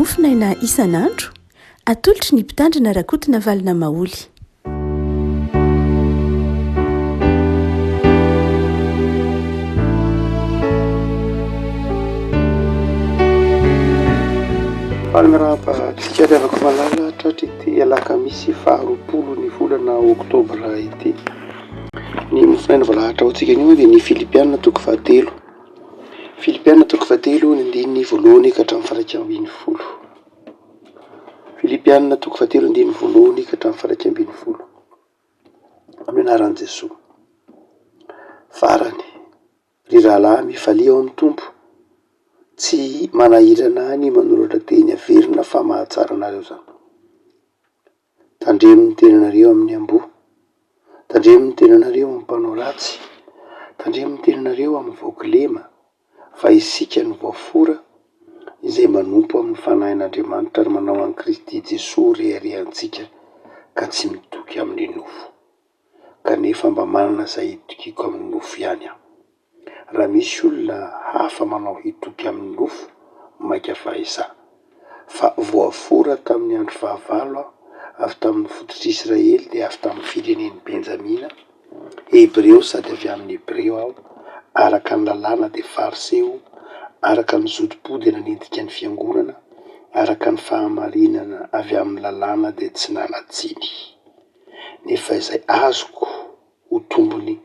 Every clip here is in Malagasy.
mofinaina isan'andro atolotry ny mpitandrina rakotina valina maoly. Fanomerahantsika riavako malala tratry ity alakamisy faharoapolo ny volana oktobra ity. Ny mofinaina voalahatra ho antsika anio dia ny filipianina toko fahatelo. Filipianina toko fahatelo ny andininy voalohany ka hatramin'ny faraika ambin'ny folo. Filipianina toko fahatelo andininy voalohany ka hatramin'ny faraika ambin'ny folo. Amin'ny anaran'i Jesosy. Farany, ry rahalahy mifalia ao amin'ny tompo, tsy manahirana ny manoratra teny averina fa mahatsara anareo zany. Tandremo ny tenanareo amin'ny amboa, tandremo ny tenanareo amin'ny mpanao ratsy, tandremo ny tenanareo amin'ny voakilema, fa isika ny voafora izay manompo amin'ny fanahin'Andriamanitra ary manao an'i Kristy Jesosy reharehantsika ka tsy mitoky amin'ny nofo. Kanefa mba manana izay hitokiko amin'ny nofo ihany aho. Raha misy olona hafa manao hitoky amin'ny nofo, maika fahaizà. Fa voafora tamin'ny andro fahavalo aho, avy tamin'ny fototr'Israely dia avy tamin'ny firenen'i Benjamina, Hebreo sady avy amin'ny Hebreo aho, araka ny lalàna dia fariseo, araka ny zodi-pody nanentika ny fiangonana, araka ny fahamarinana avy amin'ny lalàna dia tsy nanatsiny. Nefa izay azoko ho tombony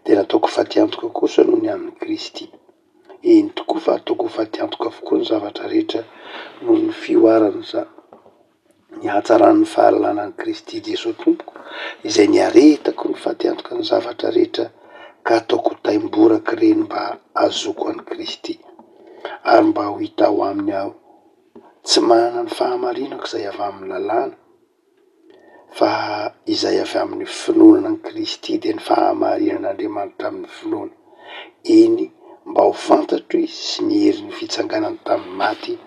dia nataoko fatiantoka kosa noho ny amin'ny Kristy. Eny tokoa fa ataoko fatiantoka avokoa ny zavatra rehetra noho ny fioarana ny hatsaran'ny fahalalàna an'i Kristy Jesosy tompoko, izay niaretako ny fatiantoka ny zavatra rehetra ka ataoko taimboraka reny mba azoko an'i Kristy, ary mba ho hita ho aminy aho tsy manana ny fahamarinako izay avy amin'ny lalàna, fa izay avy amin'ny finoana an'i Kristy dia ny fahamarinan'Andriamanitra amin'ny finoana. Eny mba ho fantatro izy sy ny herin'ny fitsanganany tamin'ny maty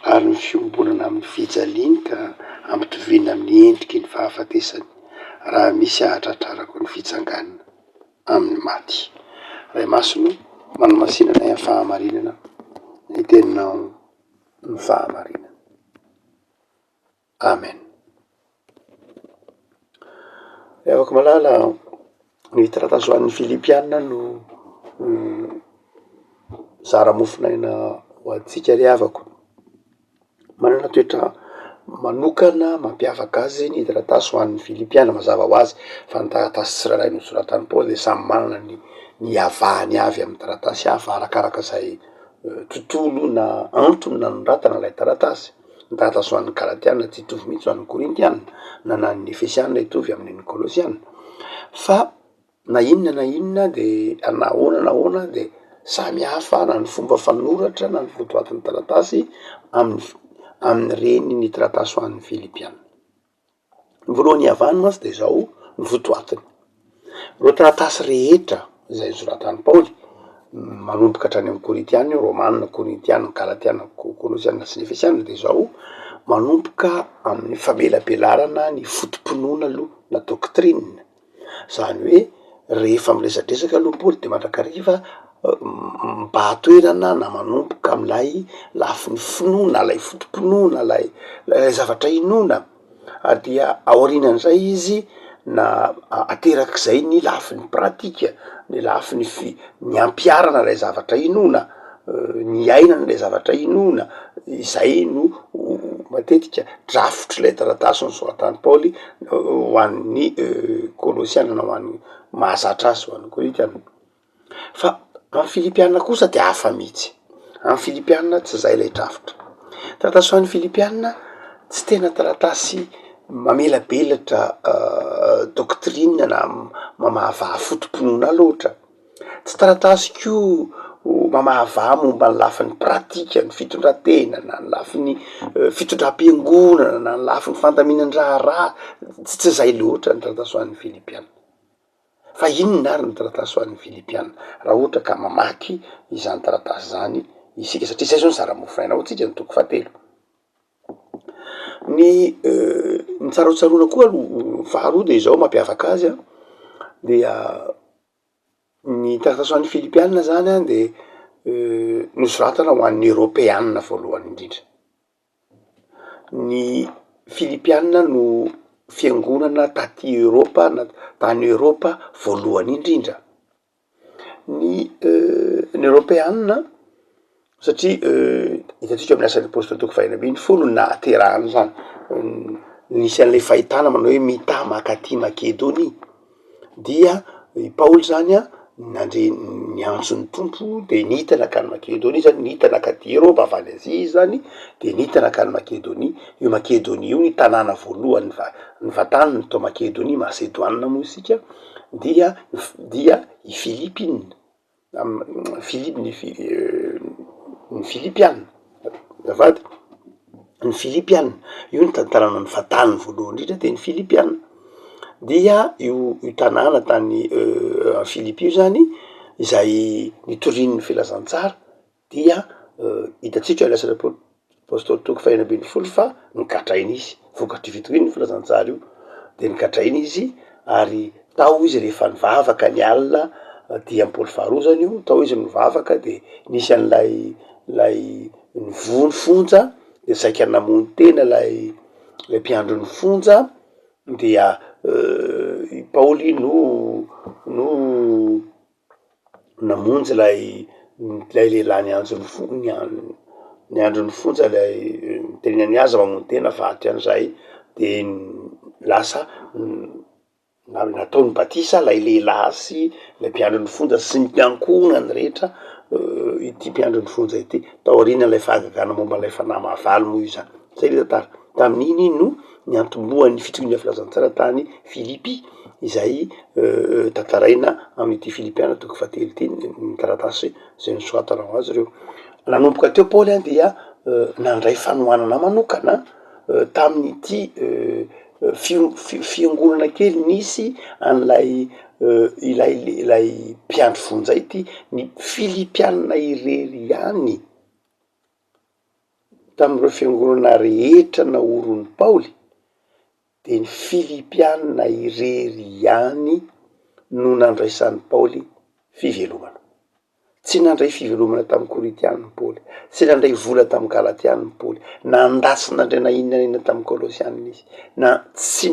ary ny fiombonana amin'ny fijaliany ka ampitovina amin'ny endriky ny fahafatesany raha misy ahatratrarako ny fitsanganana amin'ny maty. Ray masino manamasinana amin'ny fahamarinana ny teninao ny fahamarinana. Amen. Avako malala ny taratasy ho an'ny Filipianina no zara mofinaina ho antsika ry havako. Manana toetra manokana mampiavaka azy ny taratasy ho an'ny Filipianina mazava ho azy fa ny taratasy tsirairay nosoratan'i Paoly dia samy manana ny havahany avy amin'ny taratasy hafa arakaraka izay tontolo na antony nanoratana ilay taratasy. Ny taratasy ho an'ny Galatiana tsy hitovy mihitsy ho an'ny Korintiana, na ny Efesiana hitovy amin'ny Kolosiana. Fa na inona dia nahoana dia samy hafa na ny fomba fanoratra na ny votoatin'ny taratasy amin'ny reny ny taratasy ho an'ny Filipianina. Ny voalohany havahany moa dia izao ny votoatiny. Ireo taratasy rehetra izay nosoratan'i Paoly manomboka hatrany amin'ny Korintiana, Romanina, Korintiana, Galatiana, Kolosiana sy ny Efesiana dia izao manomboka amin'ny famelabelarana ny fotom-pinoana aloha na doktrina. Zany hoe rehefa miresadresaka aloha Paoly dia mandrakariva mibahatoerana na manomboka amin'ilay lafin'ny finoana, ilay fotom-pinoana, ilay zavatra inoana, dia aorianan'izay izy na aterak'izay ny lafin'ny pratika, ny lafin'ny ny ampiarana ilay zavatra inoana, ny ainana ilay zavatra inoana. Izay no matetika drafitra ilay taratasy nosoratan'i Paoly ho an'ny Kolosiana na ho an'ny mahazatra azy ho an'ny Korintiana. Fa amin'ny Filipianina kosa dia hafa mihitsy. Amin'ny Filipianina tsy izay ilay drafitra. Taratasy ho an'ny Filipianina tsy tena taratasy mamelabelatra doktrina na mamahavaha fotom-pinoana loatra. Tsy taratasy koa mamahavaha momba ny lafin'ny pratika, ny fitondratena, na ny lafin'ny fitondram-piangonana, na ny lafin'ny fandaminan-draharaha. Tsy izay loatra ny taratasy ho an'ny Filipianina. Fa inona ary ny taratasy ho an'ny Filipianina raha ohatra ka mamaky izany taratasy zany isika, satria izay zao ny zara mofinaina ho antsika ny toko fahatelo. Ny tsarotsaroana koa faharoa dia izao mampiavaka azy dia ny taratasy ho an'ny Filipianina zany dia nosoratana ho an'ny Eoropeanina voalohany indrindra. ny Filipianina no fiangonana taty Eoropa na tany Eoropa voalohany indrindra. Ny Eoropeanina satria hitantsika amin'ny asan'ny apôstôly toko faha 12 no nahaterahany zany, nisy an'le fahitana manao hoe mita makaty Makedonia, dia i Paoly zany a nandre niantso ny tompo de nita nakany Makedonia zany, nita nakaty Eropa avy any Azia izy zany, de nita nakany Makedonia. Io Makedonia io ny tanàna voalohany nivatany tao Makedonia, Masedoine moa isika, dia i Filipine ny Filipianina azafady, ny Filipianina io ny tanàna nivatany voalohany indrindra de ny Filipianina. Dia io tanàna tany Filipy io zany izay nitorian'ny filazantsara, dia hitatsika lasana apôstôly toko faha 12 fa nikatrainy izy, vokatry fitorin'ny filazantsara io de nikatrainy izy, ary tao izy rehefa nivavaka ny alina diam-polo faharoa zany io, tao izy mivavaka de nisy an'lay nivony fonja de saiky namono tena lay mpiandro ny fonja, dia i Paoly no namonjy lay lehilahy niandro ny fonja, lay tenenany azy mamono tena vaty an'izay, de lasa nataony batisa lay lehilahy sy lay mpiandro ny fonja sy ny mpiankonany rehetra, ity mpiandro ny fonja ity tao aoriana lay fahagagana momba lay fanahy mahavalo moa io zany. Zay le tantara, tamin'iny no niantombohan'ny fitoriana filazantsara tany Filipy, izay tantaraina amin'ity Filipianina toko fahatelo ity, ny taratasy zay nisoratana ho azy reo. Nanomboka teo Paoly dia nandray fanohanana manokana tamin'ity fiangonana kely nisy an'lay ilay mpiandro fonja ity, ny Filipianina irery ihany. Tamin'ireo fiangonana rehetra naoron'ny Paoly de ny Filipianina irery ihany no nandraisan'ny Paoly fivelomana. Tsy nandray fivelomana tamin'ny Koritianina Paoly, tsy nandray vola tamin'ny Galatianina Paoly, nandasy nandray na inona na inona tamin'ny Kolosianina izy, na tsy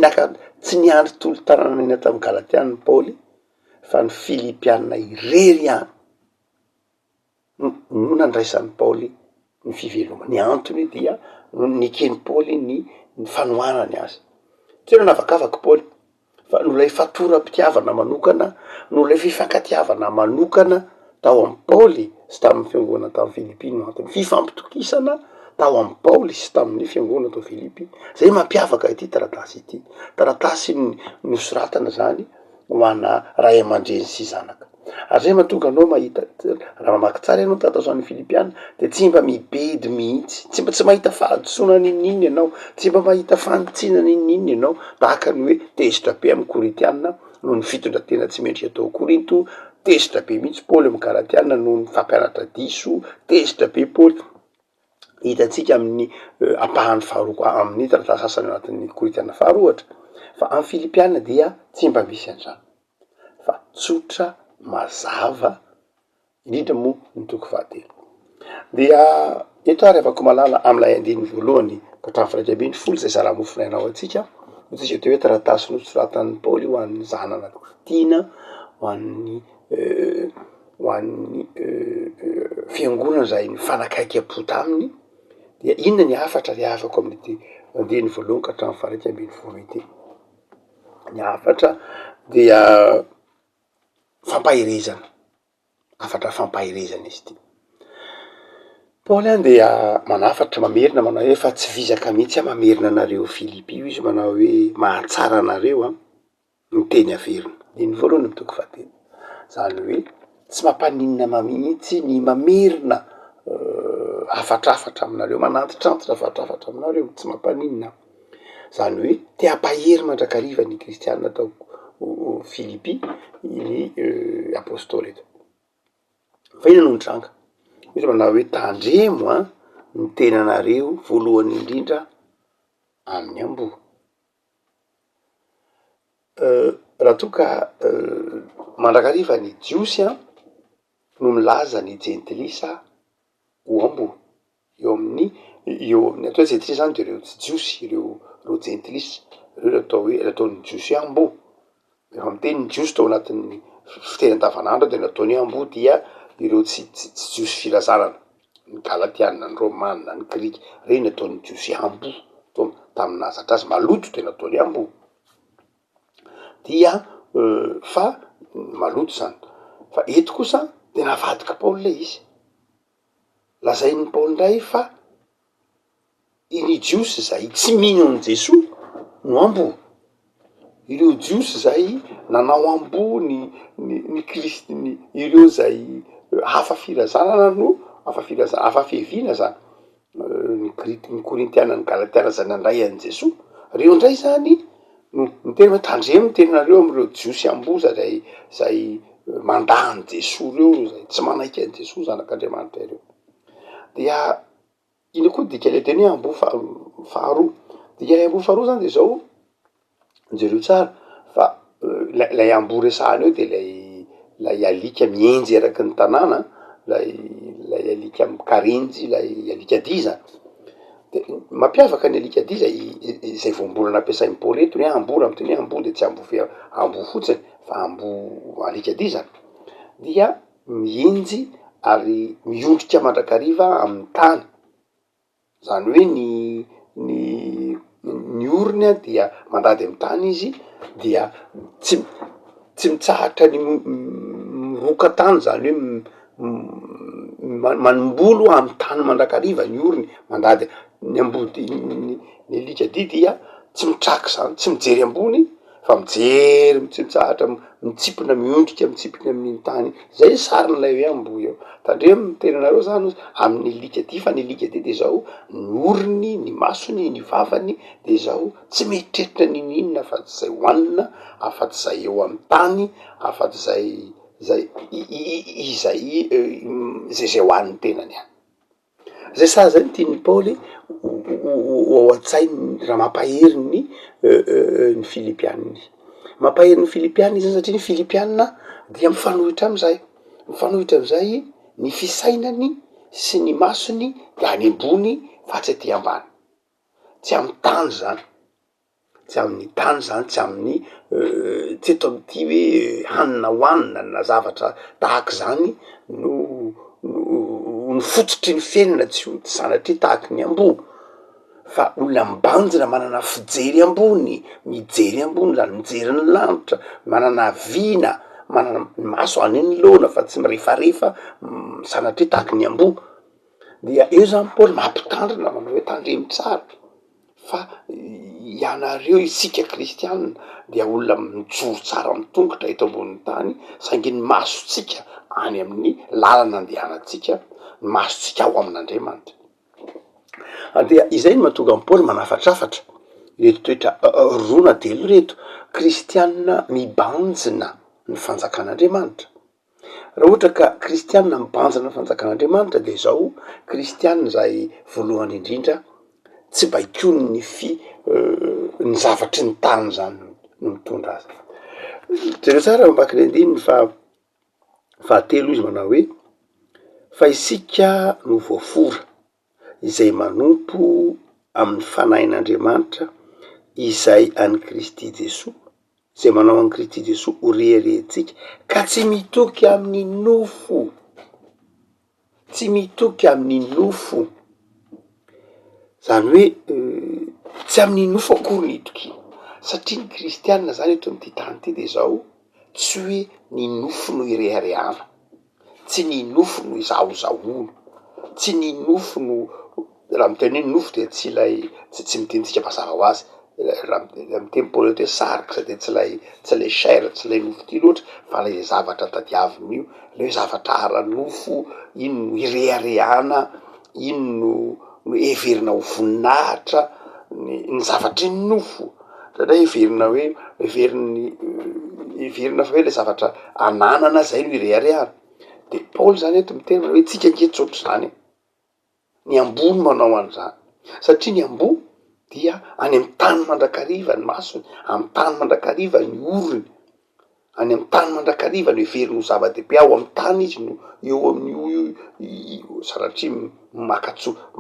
niandry tolo tanàna na inona tamin'ny Galatianina Paoly, fa ny Filipianina irery ihany no nandraisan'ny Paoly ny fivelomana. Ny antony dia nikeny Paoly ny fanohanany azy. Tsy hoe nanavakavaky Paoly, fa nolay fatoram-pitiavana manokana, nolay fifankatiavana manokana tao amin'ny Paoly sy tamin'ny fiangonana tamin'ny Filipy no antony. Fifampitokisana tao amin'ny Paoly sy tamin'ny fiangonana tao Filipy, zay mampiavaka ity taratasy ity. Taratasy nosoratana zany ho ana ray aman-dreny sy zanaka. Ary zay mahatonga anao mahita, raha mamaky tsara ianao taratasy any Filipianina de tsy mba mibedy mihitsy, tsy mahita fahadisoana ninninny ianao, tsy mba mahita fanitsina ninninny ianao, tahaka ny hoe tezitra be amin'ny Koritianina noho ny fitondratena tsy mendrika tao Korinto, tezitra be mihitsy Paoly amin'ny Galatianina noho ny fampianatra diso, tezitra be Paoly. Hitatsika amin'ny ampahany faharoa amin'ny taratasy sasany anatin'ny Koritianina faharoa ohatra, fa amin'ny Filipianina dia tsy mba misy an'izany, fa tsotra mazava, indrindra moa ny toko fahatelo. Dia eto ary afaka malala amin'ilay andiny voalohany ka hatramin'ny fahatraika ambin'ny folo zay zara-mofinainao atsika, tsika teo hoe taratasy nosoratan'ny Paoly ho an'ny zanana tiana, ho an'ny fiangonana zay mifanakaika-po taminy. Dia inona ny hafatra riavako amin'ity andiny voalohany ka hatramin'ny fahatraika ambin'ny folo ity? Ny hafatra dia fampahirezana, hafatra fampahirezana izy ity. Paoly any dia manafatra mamerina manao hoe fa tsy vizaka mihitsy mamerina anareo Filipy io izy, manao hoe mahatsara anareo ny teny averina. Ny voalohany amin'ny toko fahatelo zany hoe tsy mampaninona mihitsy ny mamerina afatrafatra aminareo, manantitrantitra afatrafatra aminareo, tsy mampaninona. Zany hoe te hampahery mandrakariva ny kristianina tao Filipy ny apôstôly eto. Fa inona no nitranga? Izy manao hoe tandremo ny tenanareo voalohany indrindra amin'ny amboa. Raha toa ka mandrakariva ny jiosy no milaza ny jentilisa ho amboa eo amin'ny io ny atao zetria zany de ireo tsy jiosy ireo gentlis reo atao hoe ataony jiosy ambo efa miteny ny jiosy tao anatin'ny fiteny andavanandro de nataony ambo dia ireo tsy jiosy filazanana ny galatianina ny romanina ny grika reny ataony jiosy ambo tamina zatra azy maloto de nataony ambo dia fa maloto zany fa eto kosa de navadiky Paoly izy lazainy Paoly ndray fa iny jiosy zay tsy mino any Jesosy no ambo ireo jiosy zay nanao ambo ny kristy ireo zay hafa firazanana no hafa fihevina zany ny korintiana ny galatiana zay nandray any Jesosy reo ndray zany no miteny hoe tandremo tenanareo am'ireo jiosy amboza zay mandany Jesosy reo zay tsy manaiky any Jesosy zanak'Andriamanitra ireo dia ino koa dika le teny hoe ambo faharoa dika ambo faharoa zany de zao jereo tsara fa lay ambo resahana eo de lay alika mienjy eraky ny tanàna lay alika mikarenjy lay alika diza de mampiavaka ny alika diza zay voambolana ampiasain'ny Paoly eto hoe ambo am'teny hoe ambo de tsy ambo fotsiny fa ambo alika diza dia mienjy ary miondrika mandrakariva amin'ny tany zany hoe ny orony dia mandady amin'ny tany izy dia tsy mitsahatra ny miroka tany zany hoe manimbolo amin'ny tany mandrakariva ny orony mandady ny ambody ny alika dia tsy mitraky zany tsy mijery ambony fa mijery tsy mitsahatra mitsipona miondrika mitsipona amin'ny tany zay sarin'lay hoe ambo eo tandremo tenanareo zany amin'ny alika ty fa ny alika ty de zao ny orony ny masony ny vavany de zao tsy mieritreritra ninina afaty zay hoanina afaty zay eo amin'ny tany afaty zay hoaniny tenany any zay sa zay tiany Paoly ao an-tsainy raha mampaheriny ny filipianiny mampaheriny filipianina izy satria ny filipianina dia mifanohitra am'izay ny fisainany sy ny masony de any ambony fa tsy aty ambany tsy amy tany zany tsy amin'ny tany zany tsy amin'ny tsy eto am'ty hoe hanina hoanina na zavatra tahaky zany no fototry ny fiainana tsy sanatria tahaky ny ambo fa olona mibanjina manana fijery ambony mijery ambony zany mijery ny lanitra manana vina manana maso any ny lona fa tsy mirefarefa sanatria tahaky ny ambo dia eo zany Paoly mampitandrina manao hoe tandremo tsara fa ianareo isika kristianina dia olona mijoro tsara mitongotra eto ambonin'ny tany saingy ny masotsika any amin'ny lalana andehanatsika ny masotsika ao amin'Andriamanitra dia izay no mahatonga an'i Paoly manafatrafatra reto toetra rona telo reto kristianina mibanjina ny fanjakan'Andriamanitra raha ohatra ka kristianina mibanjina ny fanjakan'Andriamanitra de zao kristianina zay voalohany indrindra tsy baikony ny zavatry ny tany zany no mitondra azy jereo tsara mamaky ny andininy fahatelo izy manao hoe fa isika no voafora izay manompo amin'ny fanahin'Andriamanitra izay any Kristy Jesosy zay manao any Kristy Jesosy ho reharehatsika ka tsy mitoky amin'ny nofo zany hoe tsy amin'ny nofo akory nitoky satria ny kristianina zany eto am'ty tany ty de zao tsy hoe ny nofo no irehariana tsy ny nofo no izahozahono tsy ny nofo no raha miteny hoe nofo de tsy mitenitsika mazava ho azy raha miteny Paoly hoe saroky sady tsy lay chair tsy lay nofo ty loatra fa lay zavatra tadiaviny io le zavatra ara-nofo ino no irehariana ino no everina ho voninahitra ny zavatry ny nofo satria everina fa hoe le zavatra ananana zay no irehariana de Paoly zany eto miteny hoe tsika ngetsotra zany ny ambony manao an'izany satria ny ambo dia any amin'ny tany mandrakariva ny masony amin'ny tany mandrakariva ny orony any amin'ny tany mandrakariva no everiny ho zava-dehibe ao amin'ny tany izy no eo amin'ny sanatria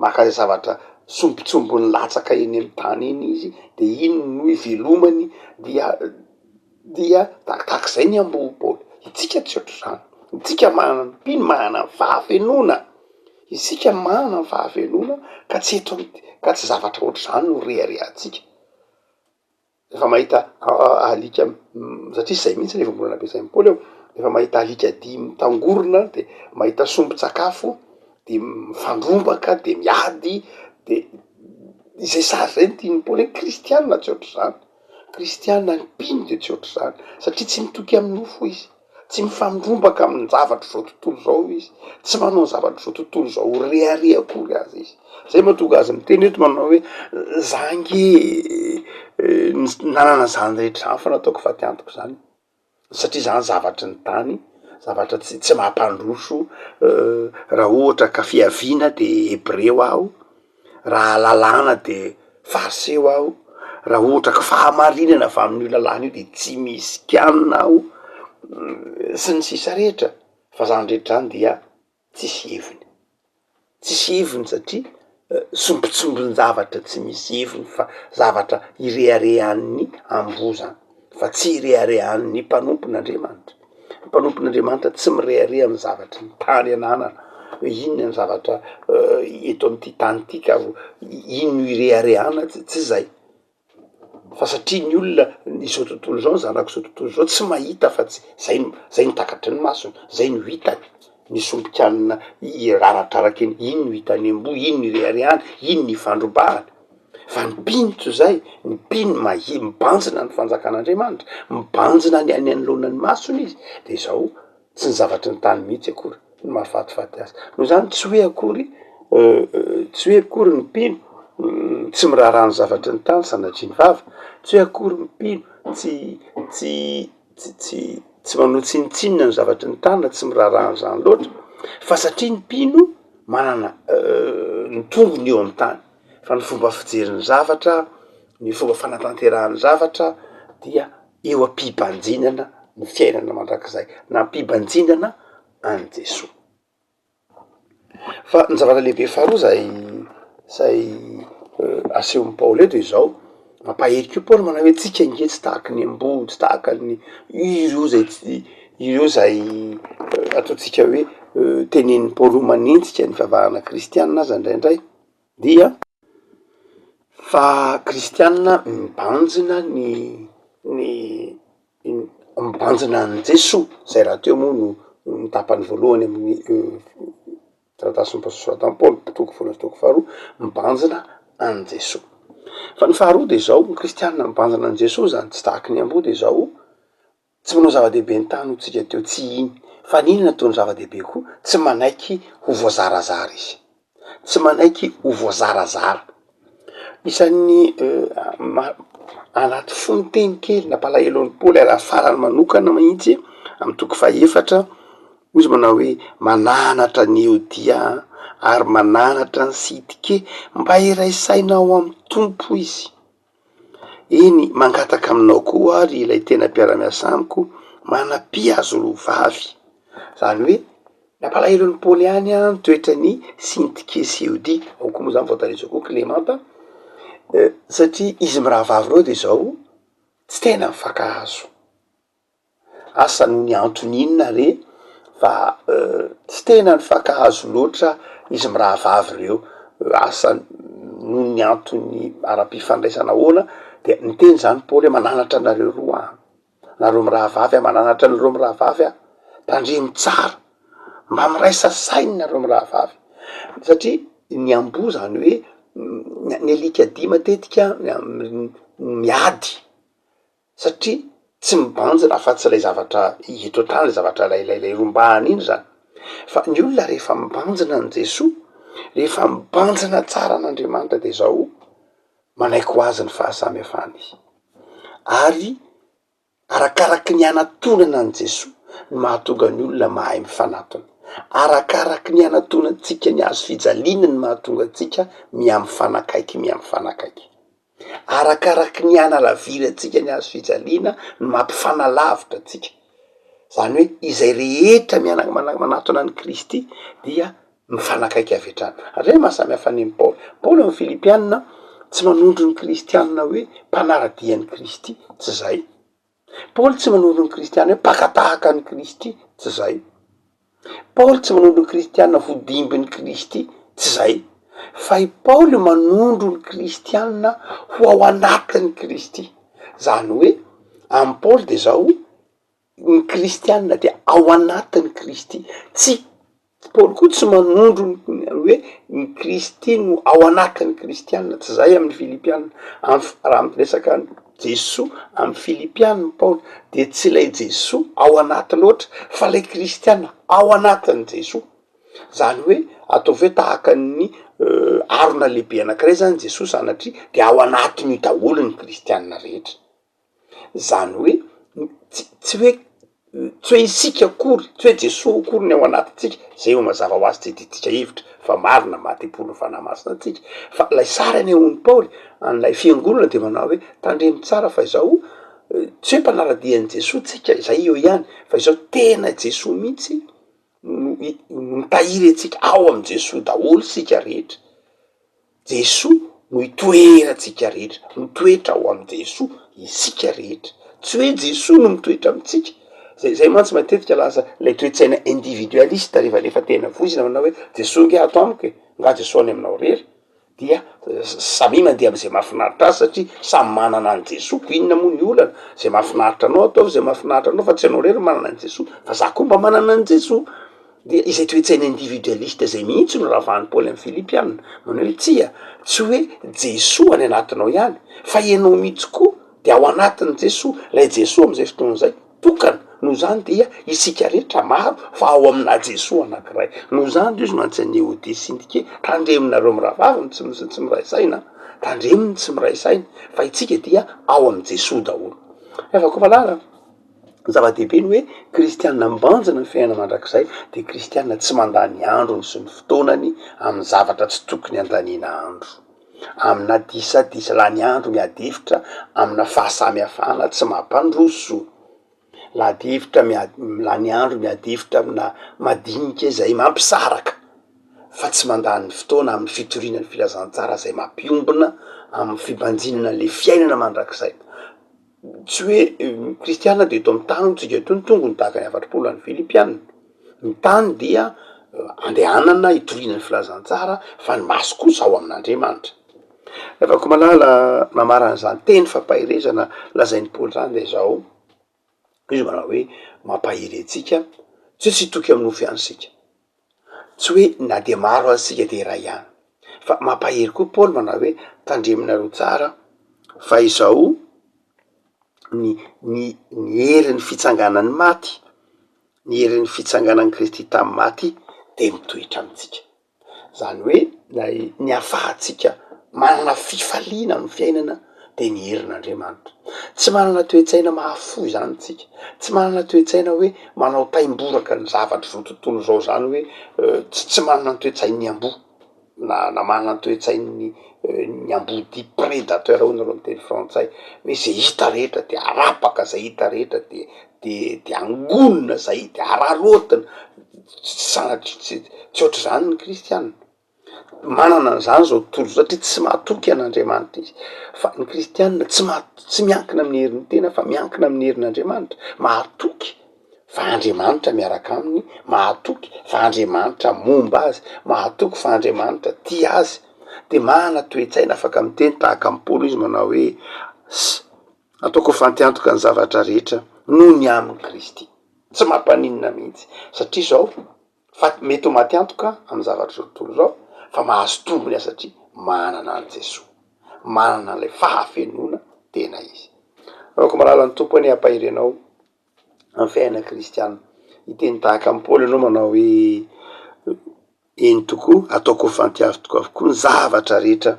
maka zavatra sombitsombony latsaka eny amy tany eny izy, de iny no ivelomany dia takizay ny ambobo. Itsika tsy ohatrizany, itsika mpino mahana fahafenona, isika mahana ny fahafenona ka tsy eto ka tsy zavatra ohatrzany no reharehatsika. Efa mahita alika satria zay mihitsy le vombolana ampiasain'ny Paoly eo, efa mahita alika dimy mitangorona de mahita somby-tsakafo de mifandrombaka de miady de izay sary zay ny tian'ny Paoly hoe kristianina tsy ohatrzany, kristianina ny mpino de tsy ohatrzany satria tsy mitoky amin'ny nofo izy, tsy mifandrombaka amin'ny zavatra zao tontolo zao izy, tsy manao zavatra zao tontolo zao rehareha akory azy izy. Zay mahatonga azy miteny eto manao hoe zangy nanana zany rehetra zany fa nataoko fatiantoko zany satria zany zavatry ny tany, zavatra tsy mampandroso. Raha ohatra ka fiaviana de hebreo aho, raha lalàna de fariseo aho, raha ohatra ka fahamarinana avy amin'io lalàna io de tsy misy kianina aho, sy ny sisa rehetra. Fa zany rehetra zany dia tsisy heviny, tsisy heviny satria sombitsombiny zavatra tsy misy heviny fa zavatra ireharehan'ny ambo zany fa tsy ireharehan'ny mpanompon'Andriamanitra. Ny mpanompon'Andriamanitra tsy mirehareha amin'ny zavatry ny tany ananana hoe inona ny zavatra eto am'ty tany ty ka ino no ireharehana, tsy zay. Fa satria ny olona izao tontolo zao, zanak'izao tontolo zao tsy mahita fa tsy zay no takatry ny masony, zay no hitany ny sombikanina iraratraraky iny, ino no hitany ambo, ino no ireharehany, ino ny ifandrombahany. Fa ny mpino tsy zay, ny mpino mibanjina ny fanjakan'Andriamanitra, mibanjina ny any anoloanany masony izy, de zao tsy ny zavatry ny tany mihitsy akory no mahafatifaty azy. No zany tsy hoe akory ny mpino tsy miraharaha ny zavatry ny tany sanatria ny vava, tsy hoe akory ny mpino tsy manao tsinitsinina ny zavatry ny tany na tsy miraharaha an'izany loatra, fa satria ny mpino manana ny tongony eo amin'ny tany. Fa ny fomba fijery ny zavatra, ny fomba fanatanterahany zavatra dia eo ampibanjinana ny fiainana mandrakizay na ampibanjinana any Jesoa. Fa ny zavatra lehibe faharoa zay asehon'ny Paoly eto izao, mampahery koa Paoly manao hoe tsika nge tsy tahaky ny amboa, tsy tahaka ny ireo zay ataotsika hoe tenenin'ny Paoly ho manintsika ny fivavahana kristianina aza indraindray, dia fa kristianina mibanjina mibanjina ny Jesoa. Zay raha teo moa no tapany voalohany amin'ny taratasy soratan'i Paoly toko voalohany toko faharoa, mibanjina any Jesoa. Fa ny faharoa de zao, ny kristianina mibanjina any Jesoa zany tsy tahaky ny amboa de zao, tsy manao zava-dehibe ny tany hotsika teo, tsy iny fa n'inona ataony zava-dehibe koa, tsy manaiky ho voazarazara izy, tsy manaiky ho voazarazara. Isan'ny anaty fonoteny kely nampalahelo an'ny Paoly raha farany manokana mahitsy amy toko fahaefatra, izy manao hoe mananatra ny Eodia ary mananatra ny Sintike mba iraisainao amy tompo izy. Eny mangataka aminao koa ary ilay tena mpiara-miasa amiko manapia azo lo vavy. Zany hoe nampalahelo an'ny Paoly any ny toetra ny Sintike sy Eodia, ao koa moa zany voatarizao koa Clémenta, satria izy mirahavavy reo de zao tsy tena mifankahazo. Asa no ny antony inona re fa tsy tena mifankahazo loatra izy mirahavavy reo, asa no ny antony ara-pifandraisana ahoana, de niteny zany Paoly hoe mananatra anareo roa aho, nareo mirahavavy mananatra anareo mirahavavy aho, tandremo tsara mba miraisa sainy nareo mirahavavy. Satria ny amboa zany hoe ny alika dia matetika miady satria tsy mibanjina fa tsy lay zavatra eto an-tany, lay zavatra lay rombahany iny zany. Fa ny olona rehefa mibanjina any Jesoa, rehefa mibanjina tsara an'Andriamanitra de zao manaiky ho azy ny fahasamihafany izy. Ary arakaraky ny anatonana any Jesoa ny mahatonga ny olona mahay mifanatona, arakaraky ny anatonantsika ny hazo fijaliana ny mahatonga atsika miamifanakaiky, arakaraky ny analavirantsika ny hazo fijaliana ny mampifanalavitra atsika. Zany hoe izay rehetra manatona ny Kristy dia mifanakaiky avy hatrany. Andray mahasamy hafa any amy Paoly amy Filipianina tsy manondro ny kristianina hoe mpanaradian'ny Kristy, tsy zay. Paoly tsy manondro ny kristianina hoe pakatahaka ny Kristy, tsy zay. Paoly tsy manondro ny kristianina ho dimbin'ny Kristy, tsy zay. Fa i Paoly manondro ny kristianina ho ao anatin'ny Kristy. Zany hoe amy Paoly de zao ny kristianina dia ao anatin'ny Kristy. Tsy Paoly koa tsy manondro hoe ny Kristy no ao anatin'ny kristianina, tsy zay amin'ny Filipianina. Raha miresaka Jesoa amy Filipianina Paoly de tsy ilay Jesoa ao anaty loatra fa lay kristianina ao anatin'ny Jesoa. Zany hoe ataovy hoe tahaka ny arona lehibe anankiray zany Jesoa sanatria de ao anatiny daholo ny kristianina rehetra. Zany hoe tsy hoe isika akory, tsy hoe Jesoa akory ny ao anatintsika, zay ho mazava ho azy tsy ditika hevitra fa marina mahatepolo fanahy masina antsika. Fa lay sara ny eon'ny Paoly an'lay fiangonana de manao hoe tandremo tsara fa izao tsy hoe mpanaradian'i Jesoa tsika, zay eo ihany, fa izao tena Jesoa mihitsy no mitahiry atsika ao amy Jesoa daholo sika rehetra. Jesoa no itoerantsika rehetra, mitoetra ao amy Jesoa isika rehetra. Tsy hoe Jesoa no mitoetra amitsika. Zay mantsy matetika lasa lay toetsaina individualiste rehefa tena voizina manao hoe Jesoa nge ato amiko e, nga Jesoa any aminao rery, dia samy mandeha am'izay mahafinaritra azy satria samy manana any Jesoa. Inona moa ny olana? Zay mahafinaritra anao ataovy zay mahafinaritra anao, fa tsy anao rery manana any Jesoa, fa za koa mba manana any Jesoa. De izay toetsaina individualiste zay mihitsy no ravahan'ny Paoly amy Filipianina, manao hoe tsia, tsy hoe Jesoa any anatinao ihany, fa ianao mihitsy koa de ao anatin'ny Jesoa. Lay Jesoa am'izay fotoana zay tokana, noho zany dia isika rehetra maro fa ao amina Jesoa anankiray. Noho zany izy no antsain'ny Eodis Syntyke tandreminareo miravavy tsy miray saina, tandreminy tsy miray saina, fa itsika dia ao amy Jesoa daholo. Efa koa malara zava-dehibe ny hoe kristianina mbanjana ny fiainana mandrakizay de kristianina tsy mandany androny sy ny fotoanany amy zavatra tsy tokony andaniana andro, amina disadisa lany andro miadevitra amina fahasamihafana tsy mampandroso, ladevitra lany andro miadevitra amina madinika zay mampisaraka, fa tsy mandany fotoana amy fitorinany filazantsara zay mampiombona amy fibanjinana le fiainana mandrakizay. Tsy hoe kristianina de eto amy tany tsika eto ny tongony tahaka ny afatrapolo any Filipianina. Ny tany dia andehanana hitorinany filazantsara fa ny maso kosa ao amin'Andriamanitra. Efa koa malala mamarana zany teny fampahirezana lazain'ny Paoly zany de zao, izy manao hoe mampahiry atsika tsy hoe tsy toky amy nofy anysika, tsy hoe na de maro azysika de iray ihany, fa mampahiry koa Paoly manao hoe tandreminareo tsara fa izao ny herin'ny fitsanganan'ny maty, ny herin'ny fitsanganan'ny Kristy tamy maty de mitoetra amitsika. Zany hoe ny ahafahatsika manana fifaliana amy fiainana de ny herin'Andriamanitra. Tsy manana toetsaina mahafoy zany tsika, tsy manana toetsaina hoe manao taimboraka ny zavatra zao tontolo zao zany hoe tsy manana ny toetsain'ny amboa na manana ny toetsain'ny amboa prédateur hoy nareo amy teny frantsay, hoe zay hita rehetra de arapaka, zay hita rehetra de angonina zay, de ararotina. Sanatria tsy ohatry zany ny kristianina, manana an'izany zao tontolo satria tsy mahatoky an'Andriamanitra izy. Fa ny kristianina tsy miankina amin'ny herin'ny tena fa miankina amin'ny herin'Andriamanitra. Mahatoky fa Andriamanitra miaraka aminy, mahatoky fa Andriamanitra momba azy, mahatoky fa Andriamanitra tia azy, de mana toetsaina afaka miteny tahaka amy Paoly izy manao hoe ataoko fantiantoka ny zavatra rehetra noho ny amin'ny Kristy. Tsy mampaninona mihitsy satria zao fa mety ho matiantoka amy zavatra zao tontolo zao fa mahazo tombony azy satria manana an Jesoa, manana an'ilay fahafenona tena izy. Aoko malala ny tompony hampahiry anao amy fiaina kristianina. Iteny tahaka amy Paoly anao manao hoe eny tokoa ataoko fantiavy avokoa ny zavatra rehetra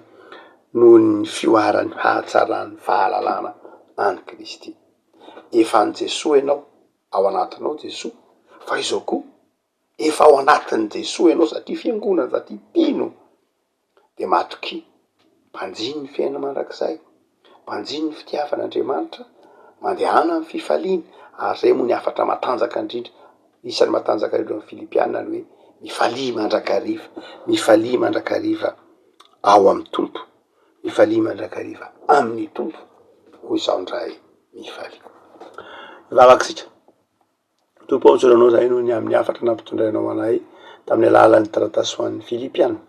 noho ny fioarany hahatsarany fahalalana any Kristy. Efa an Jesoa ianao, ao anatinao Jesoa, fa izao koa efa ao anatin'ny Jesoa ianao satria fiangonana satria mpino, de matoky mpanjiny ny fiaina mandrakizay, mpanjiny ny fitiavan'Andriamanitra, mandehana amy fifaliana, ary zay moa ny afatra matanjaka indrindra. Isan'ny matanjaka ireo amy Filipianina ny hoe mifalia mandrakariva, mifalia mandrakariva ao amin'ny tompo, mifalia mandrakariva amin'ny tompo, hoy izao ndray mifalia. Mivavaky tompo ao tsoranao zay noho ny amin'ny afatra nampitondrainao anay tamin'ny alalan'ny taratasy ho an'ny Filipiana,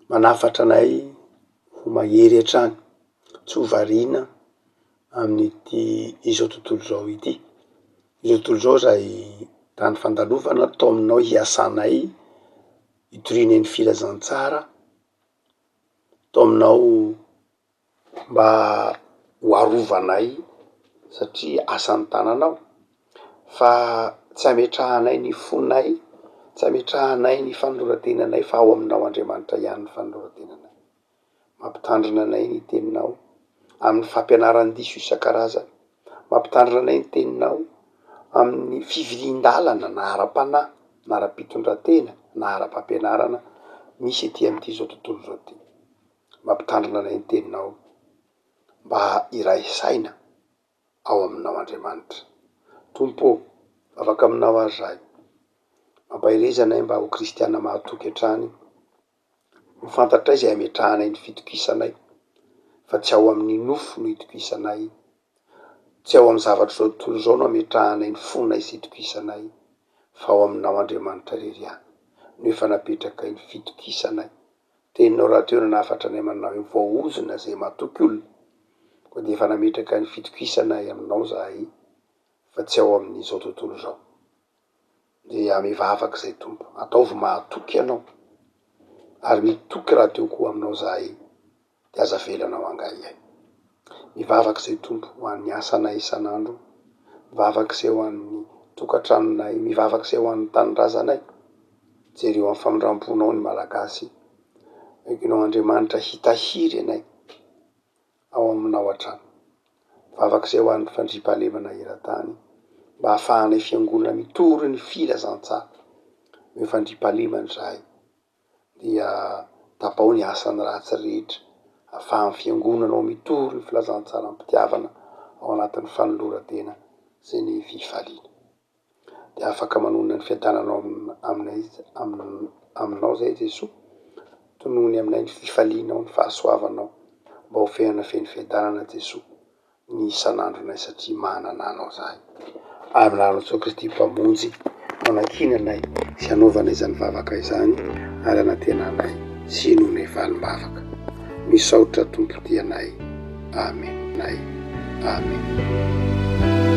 manafatra anay ho mahery hatrany, tsy ho variana amin'ity izao tontolo zao ity. Izao tontolo zao zay tany fandalovana, tao aminao hiasanay hitoriany ny filazantsara, tao aminao mba ho arovanay satria asan'ny tananao, fa tsy ametrahanay ny fonay, tsy ametrahanay ny fanoloratenanay fa ao aminao Andriamanitra ihany ny fanoloratenanay. Mampitandrina anay ny teninao amin'ny fampianarany diso isan-karazany, mampitandrina anay ny teninao amin'ny fivilian-dalana na ara-panahy na ara-pitondratena na ara-pampianarana misy ety amin'ity zao tontolo zao ty. Mampitandrina anay ny teninao mba iray saina ao aminao Andriamanitra. Tompo, afaka aminao azy zahay, mampahiriza anay mba ho kristiana mahatoky hatrany, ho fantatray zay ametrahanay ny fitokisanay, fa tsy ao amin'ny nofo no hitokisanay, tsy ao amin'ny zavatra zao tontolo zao no ametrahanay ny fonay sy hitokisanay, fa ao aminao Andriamanitra rery any no efa napetraky ny fitokisanay. Teninao raha teo nanafatra anay manao ny voaozona zay matoky olona, ko de efa nametraka ny fitokisanay aminao zahay, fa tsy ao amin'izao tontolo zao. Dia mivavaky zay tompo, ataovy mahatoky anao, ary mitoky raha teo koa aminao zahay, de aza velanao angahiay. Mivavaky zay tompo ho an'ny asanay isan'andro, mivavaky zay ho an'ny tokantranonay, mivavaky zay ho an'ny tanindrazanay, jereo amin'ny famindramponao ny malagasy, ekenao Andriamanitra hitahiry anay ao aminao hatrany. Mivavaky zay ho an'ny fandriampahalemana eran-tany, mba hahafahanay fiangonana mitory ny filazantsara, ny fandriampahalemana zahay, dia tapao ny asany ratsy rehetra, ahafahan'ny fiangonanao mitory ny filazantsara mpitiavana ao anatin'ny fanolora-tena sy ny fifaliana. De afaka manonona ny fiadananao aminao zay Jesosy, tonony aminay ny fifalianao, ny fahasoavanao, mba ho fehana feny fiadanana Jesosy ny isan'andronay satria manana anao zahay. Amin'ny anarany Jesosy Kristy mpamonjy, manakinanay sy hanaovanay izany vavaka izany, ary anatenanay sy hinonay valim-bavaka. Misaotra tompo tianay. Amen. Amen.